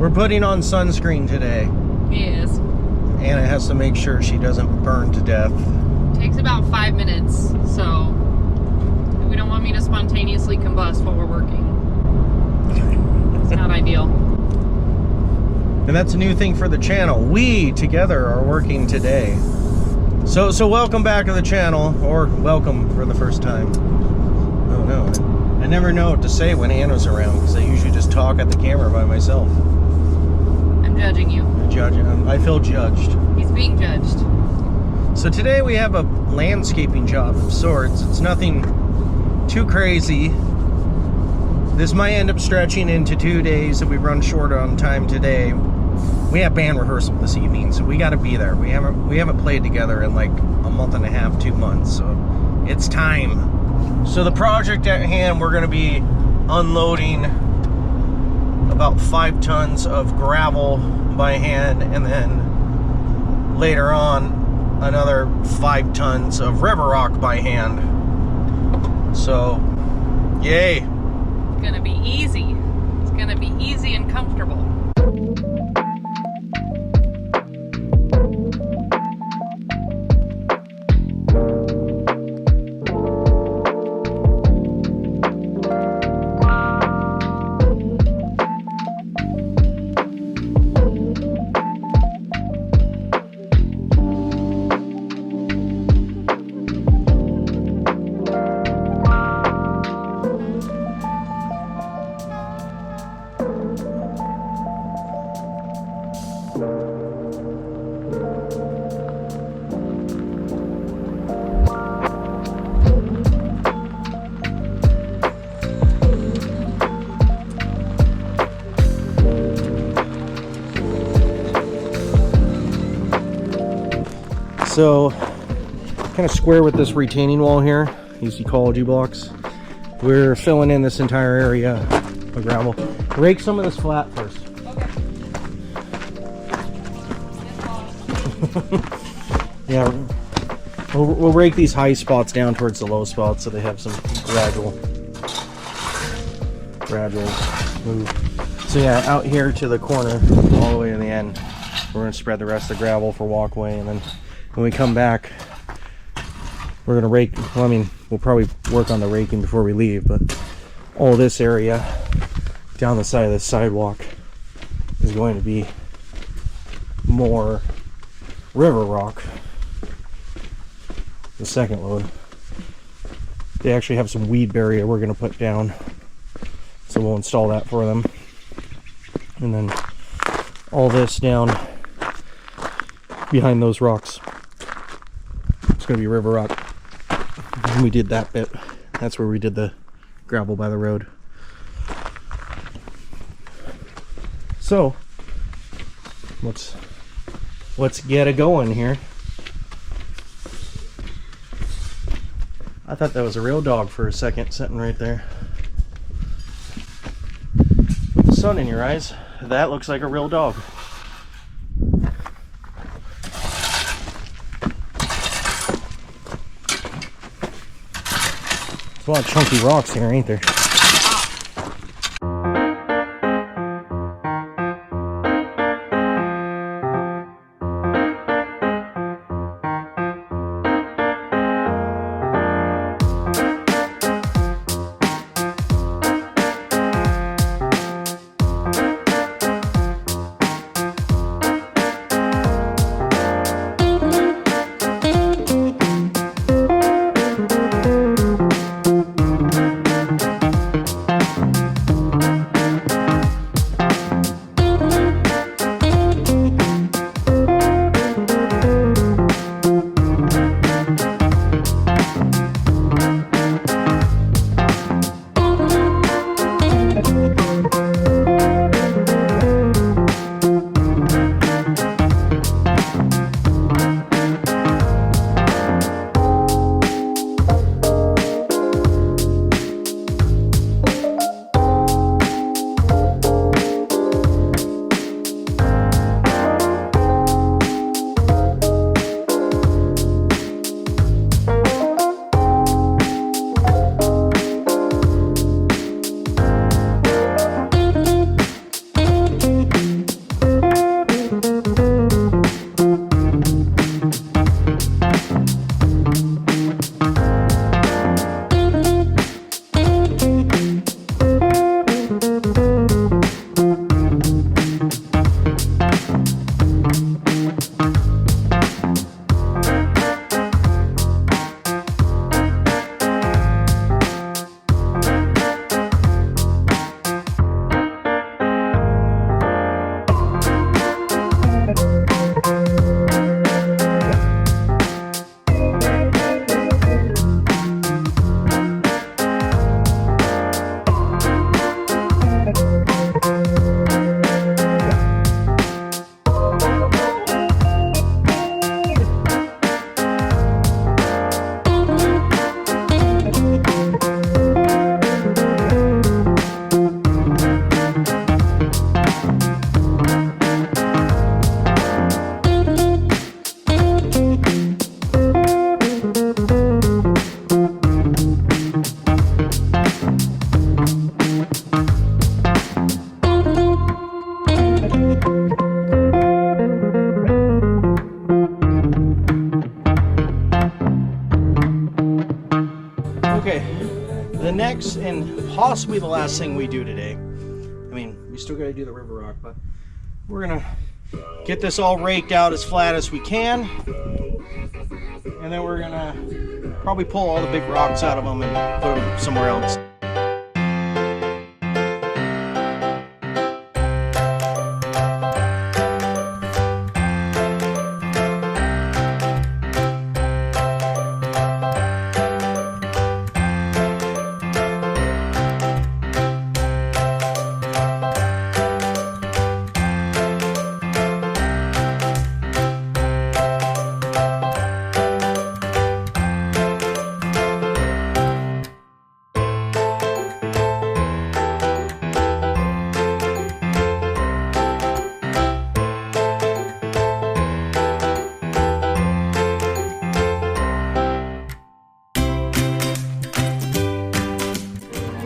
We're putting on sunscreen today. Yes. Anna has to make sure she doesn't burn to death. Takes about 5 minutes, so we don't want me to spontaneously combust while we're working. It's not ideal. And that's a new thing for the channel. We together are working today. So welcome back to the channel, or welcome for the first time. Oh no, I never know what to say when Anna's around because I usually just talk at the camera by myself. I'm judging you. I feel judged. He's being judged. So today we have a landscaping job of sorts. It's nothing too crazy. This might end up stretching into 2 days if we run short on time today. We have band rehearsal this evening, so we got to be there. We haven't played together in like a month and a half, 2 months, so it's time. So the project at hand, we're going to be unloading about 5 tons of gravel by hand, and then later on another 5 tons of river rock by hand. So yay. It's gonna be easy. It's gonna be easy and comfortable. So, kind of square with this retaining wall here, these ecology blocks. We're filling in this entire area of gravel. Rake some of this flat first. Okay. Yeah, we'll rake these high spots down towards the low spots so they have some gradual move. So yeah, out here to the corner, all the way to the end, we're going to spread the rest of the gravel for walkway, and then when we come back, we're going to rake. Well, I mean, we'll probably work on the raking before we leave, but all this area down the side of this sidewalk is going to be more river rock. The second load. They actually have some weed barrier we're going to put down, so we'll install that for them. And then all this down behind those rocks, it's going to be river rock. And we did that bit. That's where we did the gravel by the road. So let's get it going here. I thought that was a real dog for a second, sitting right there. With the sun in your eyes, that looks like a real dog. There's a lot of chunky rocks here, ain't there? Okay, the next and possibly the last thing we do today, I mean, we still gotta do the river rock, but we're gonna get this all raked out as flat as we can, and then we're gonna probably pull all the big rocks out of them and put them somewhere else.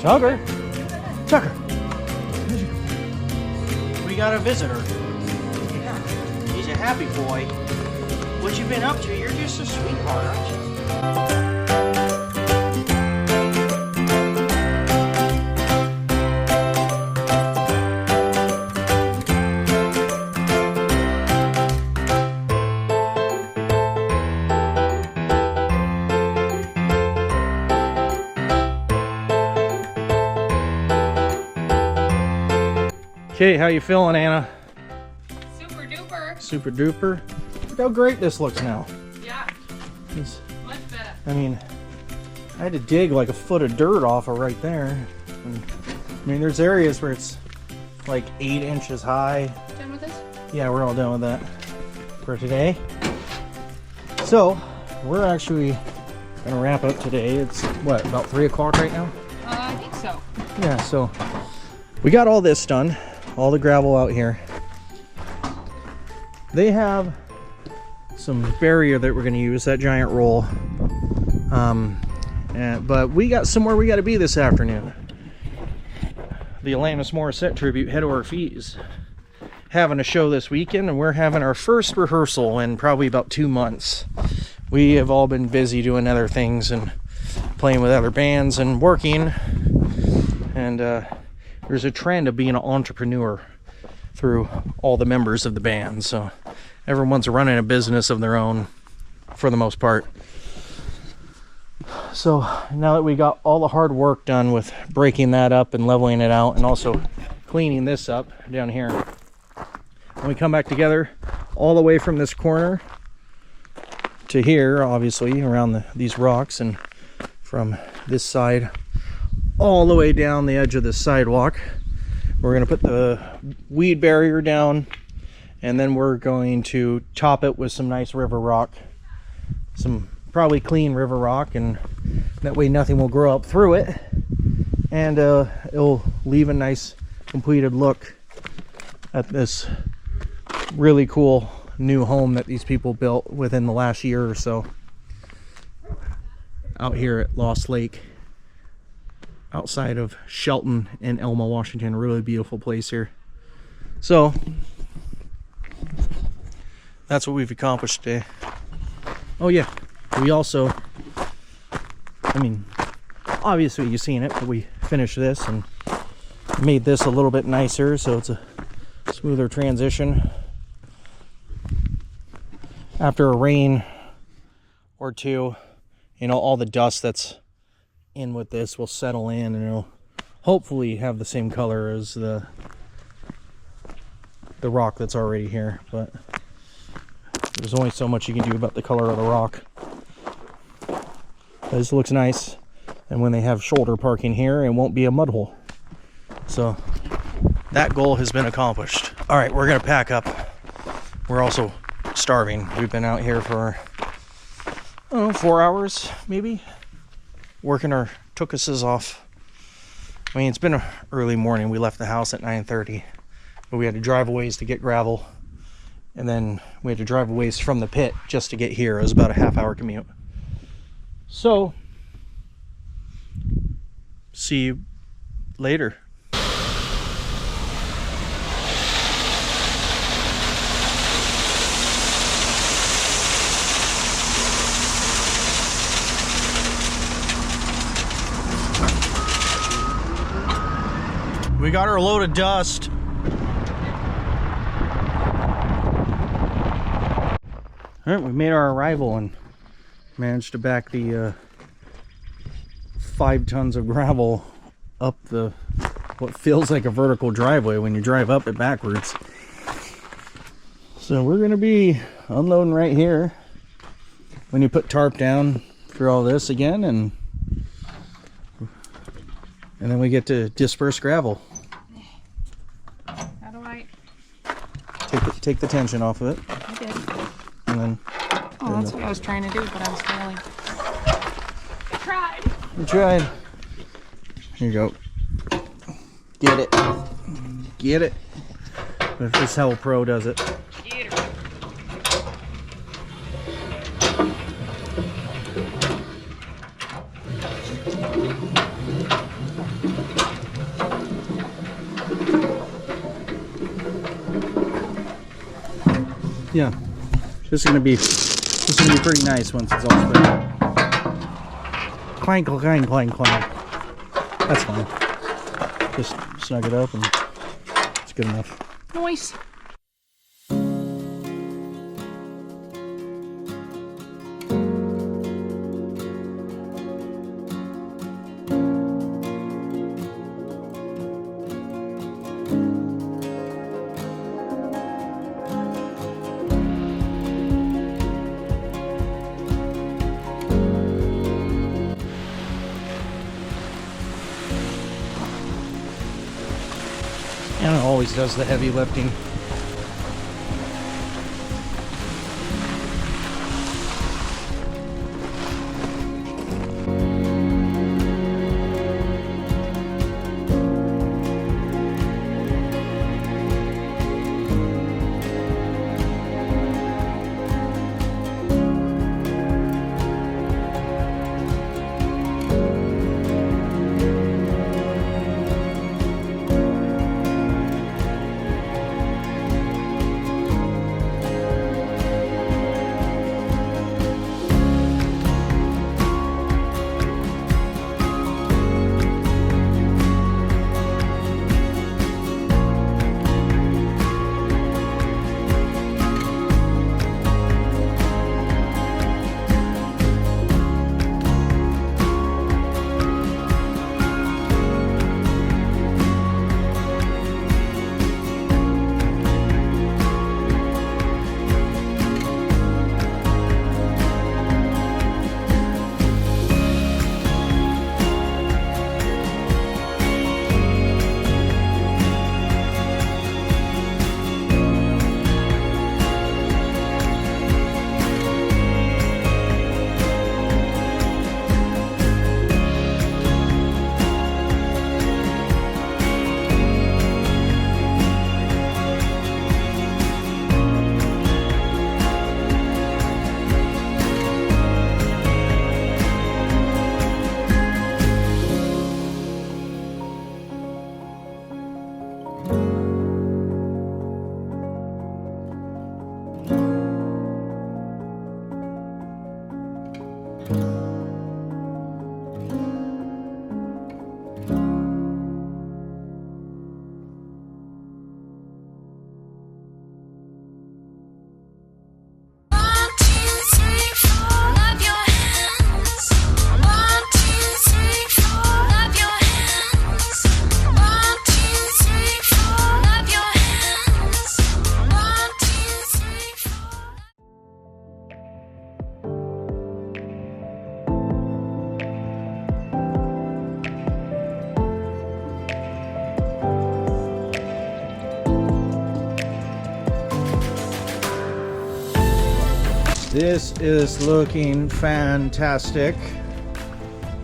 Tucker! Tucker! We got a visitor. Yeah, he's a happy boy. What you been up to? You're just a sweetheart, aren't you? Okay, how you feeling, Anna? Super duper. Super duper. Look how great this looks now. Yeah. Much better. I mean, I had to dig like a foot of dirt off of right there. And, I mean, there's areas where it's like 8 inches high. Done with this? Yeah, we're all done with that for today. So, we're actually gonna wrap up today. It's what, about 3 o'clock right now? I think so. Yeah, so we got all this done. All the gravel out here. They have some barrier that we're going to use, that giant roll. But we got somewhere we got to be this afternoon. The Alanis Morissette tribute, Head Over Fees, having a show this weekend, and we're having our first rehearsal in probably about 2 months. We have all been busy doing other things and playing with other bands and working, and there's a trend of being an entrepreneur through all the members of the band. So everyone's running a business of their own for the most part. So now that we got all the hard work done with breaking that up and leveling it out and also cleaning this up down here, when we come back together all the way from this corner to here, obviously around these rocks, and from this side all the way down the edge of the sidewalk, we're going to put the weed barrier down, and then we're going to top it with some nice river rock, some probably clean river rock, and that way nothing will grow up through it, and it'll leave a nice completed look at this really cool new home that these people built within the last year or so out here at Lost Lake, outside of Shelton and Elma, Washington. Really beautiful place here. So that's what we've accomplished today. Oh yeah, we also, I mean, obviously you've seen it, but we finished this and made this a little bit nicer so it's a smoother transition. After a rain or two, you know, all the dust that's in with this will settle in, and it'll hopefully have the same color as the rock that's already here. But there's only so much you can do about the color of the rock. This looks nice, and when they have shoulder parking here, it won't be a mud hole. So that goal has been accomplished. All right, we're gonna pack up. We're also starving. We've been out here for, I don't know, 4 hours maybe, working our tookuses off. I mean, it's been an early morning. We left the house at 9:30, but we had to drive a ways to get gravel, and then we had to drive a ways from the pit just to get here. It was about a half-hour commute. So see you later. We got our load of dust. All right, we made our arrival and managed to back the 5 tons of gravel up the what feels like a vertical driveway when you drive up it backwards. So we're gonna be unloading right here when you put tarp down for all this again, and then we get to disperse gravel. How do I? Take the tension off of it. I did. And then. Oh, that's what I was trying to do, but I was failing. I tried. You tried. Here you go. Get it. Get it. This is how a pro does it. Get her. Yeah. This is gonna be pretty nice once it's all spread. Clank, clank, clank, clank. That's fine. Just snug it up and it's good enough. Nice. Anna always does the heavy lifting. This is looking fantastic.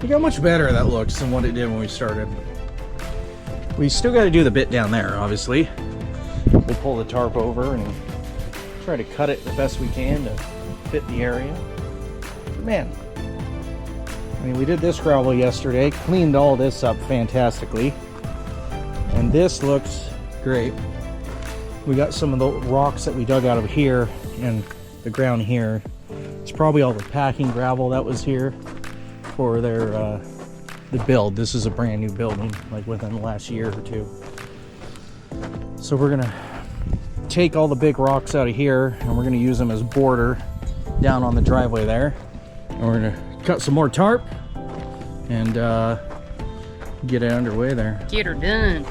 Look how much better that looks than what it did when we started. We still got to do the bit down there, obviously. We'll pull the tarp over and try to cut it the best we can to fit the area. But man, I mean, we did this gravel yesterday, cleaned all this up fantastically, and this looks great. We got some of the rocks that we dug out of here and the ground here. It's probably all the packing gravel that was here for their the build. This is a brand new building, like within the last year or two. So we're gonna take all the big rocks out of here and we're gonna use them as border down on the driveway there. And we're gonna cut some more tarp and get it underway there. Get her done.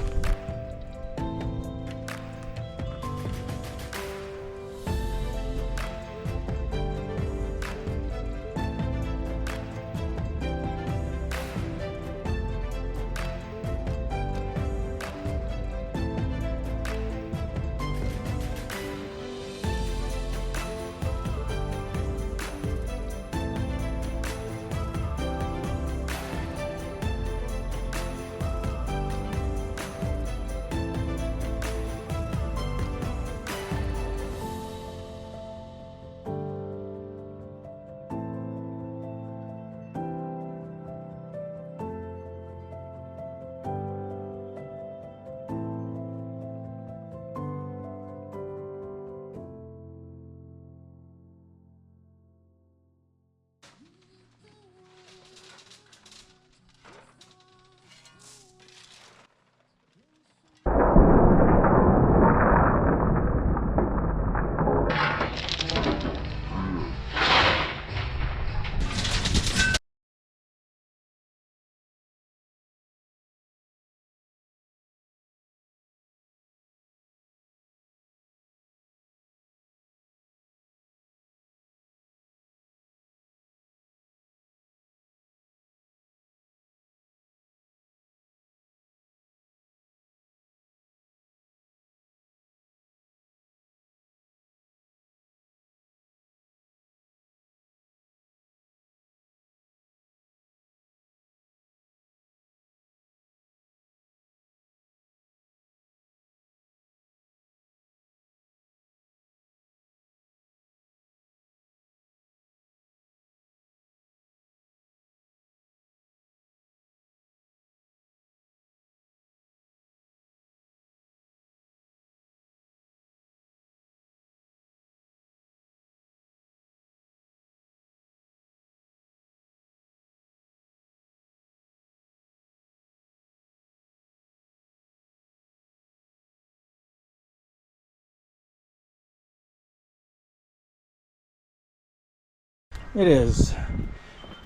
It is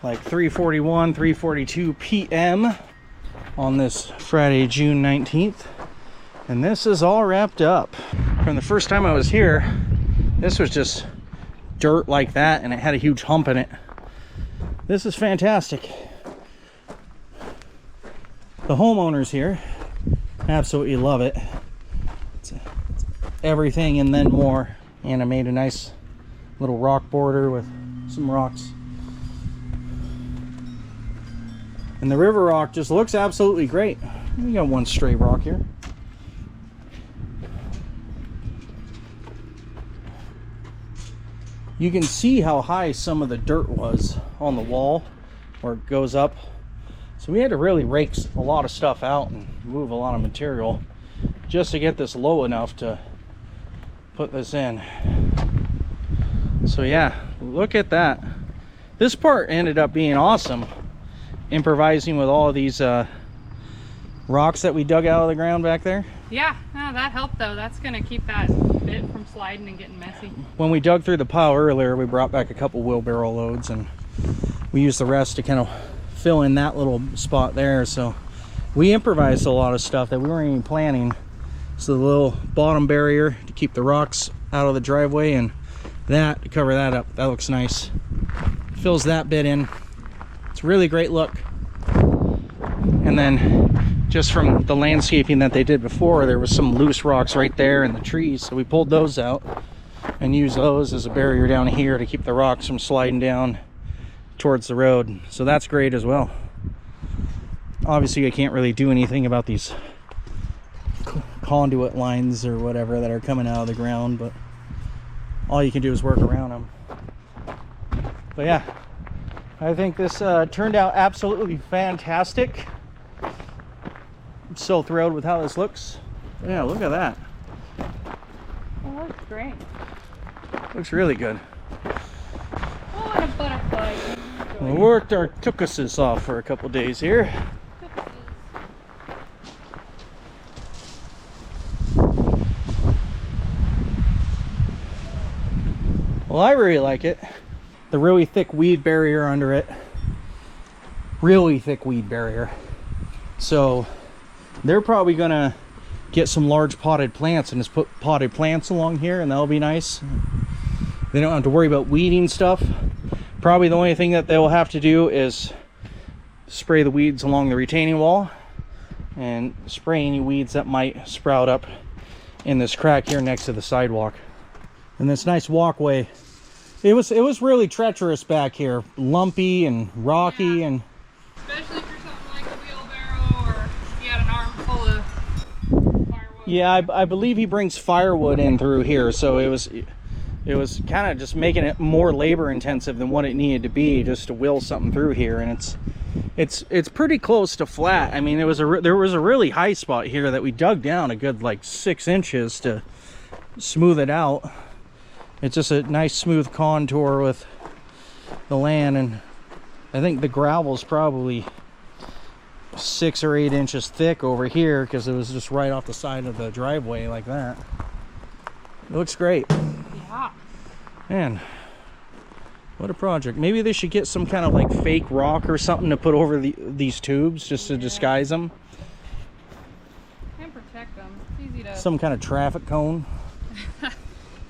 like 3:41, 3:42 p.m. on this Friday, June 19th. And this is all wrapped up. From the first time I was here, this was just dirt like that and it had a huge hump in it. This is fantastic. The homeowners here absolutely love it. It's everything and then more. And I made a nice little rock border with some rocks. And the river rock just looks absolutely great. We got one stray rock here. You can see how high some of the dirt was on the wall where it goes up. So we had to really rake a lot of stuff out and move a lot of material just to get this low enough to put this in. So yeah, look at that. This part ended up being awesome, improvising with all of these rocks that we dug out of the ground back there. Yeah, no, that helped though. That's gonna keep that bit from sliding and getting messy. When we dug through the pile earlier, we brought back a couple wheelbarrow loads and we used the rest to kind of fill in that little spot there. So we improvised a lot of stuff that we weren't even planning. So the little bottom barrier to keep the rocks out of the driveway, and that to cover that up. That looks nice. Fills that bit in. It's a really great look. And then just from the landscaping that they did before, there was some loose rocks right there in the trees, so we pulled those out and used those as a barrier down here to keep the rocks from sliding down towards the road. So that's great as well. Obviously I can't really do anything about these conduit lines or whatever that are coming out of the ground, but all you can do is work around them. But yeah, I think this turned out absolutely fantastic. I'm so thrilled with how this looks. Yeah, look at that. Oh, looks great. Looks really good. Oh, and a butterfly. We worked our tukuses off for a couple days here. Well, I really like it. The really thick weed barrier under it. Really thick weed barrier. So they're probably gonna get some large potted plants and just put potted plants along here, and that'll be nice. They don't have to worry about weeding stuff. Probably the only thing that they'll have to do is spray the weeds along the retaining wall and spray any weeds that might sprout up in this crack here next to the sidewalk. And this nice walkway, it was really treacherous back here, lumpy and rocky. Yeah. And especially for something like a wheelbarrow, or if you had an arm full of firewood. yeah, I believe he brings firewood in through here, so it was kind of just making it more labor intensive than what it needed to be just to wheel something through here. And it's pretty close to flat. I mean, there was a really high spot here that we dug down a good like 6 inches to smooth it out. It's just a nice smooth contour with the land, and I think the gravel's probably 6 or 8 inches thick over here because it was just right off the side of the driveway like that. It looks great. Yeah. Man, what a project. Maybe they should get some kind of like fake rock or something to put over these tubes just to disguise them. And protect them. It's easy to... Some kind of traffic cone.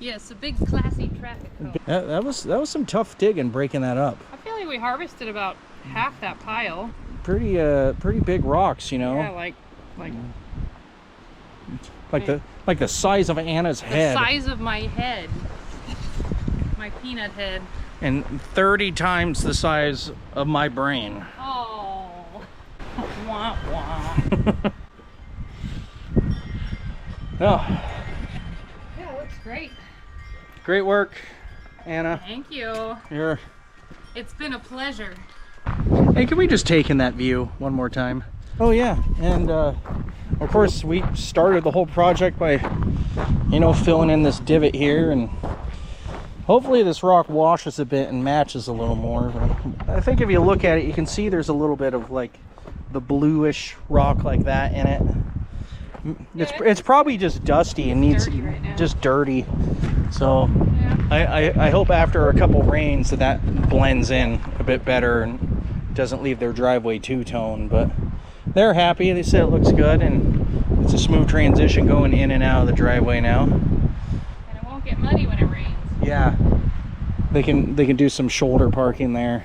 Yes, a big classy traffic cone. That was some tough digging, breaking that up. I feel like we harvested about half that pile. Pretty big rocks, you know. Yeah, like the size of Anna's head. The size of my head. My peanut head. And 30 times the size of my brain. Oh. Wah, wah. Oh, Yeah, it looks great. great work, Anna. Thank you. Here. It's been a pleasure. Hey, can we just take in that view one more time? Oh yeah, and of course we started the whole project by, you know, filling in this divot here, and hopefully this rock washes a bit and matches a little more. But I think if you look at it, you can see there's a little bit of like the bluish rock like that in it. It's probably just dusty and needs dirty right now. just dirty. So Yeah. I hope after a couple rains that blends in a bit better and doesn't leave their driveway two-tone. But they're happy. They said it looks good, and it's a smooth transition going in and out of the driveway now. And it won't get muddy when it rains. Yeah, they can do some shoulder parking there.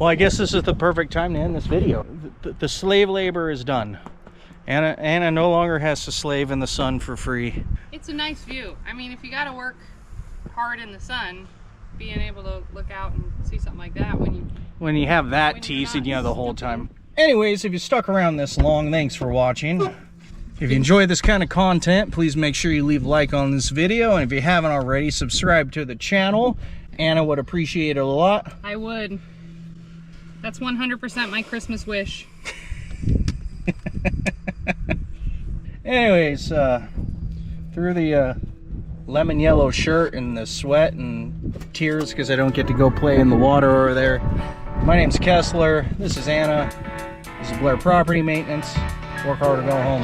Well, I guess this is the perfect time to end this video. The slave labor is done. Anna no longer has to slave in the sun for free. It's a nice view. I mean, if you got to work hard in the sun, being able to look out and see something like that when you have that teasing you the whole time. Anyways, if you stuck around this long, thanks for watching. If you enjoyed this kind of content, please make sure you leave a like on this video, and if you haven't already, subscribe to the channel. Anna would appreciate it a lot. I would. That's 100% my Christmas wish. Anyways, through the lemon yellow shirt and the sweat and tears because I don't get to go play in the water over there, my name's Kessler. This is Anna. This is Blair Property Maintenance. Work hard or go home.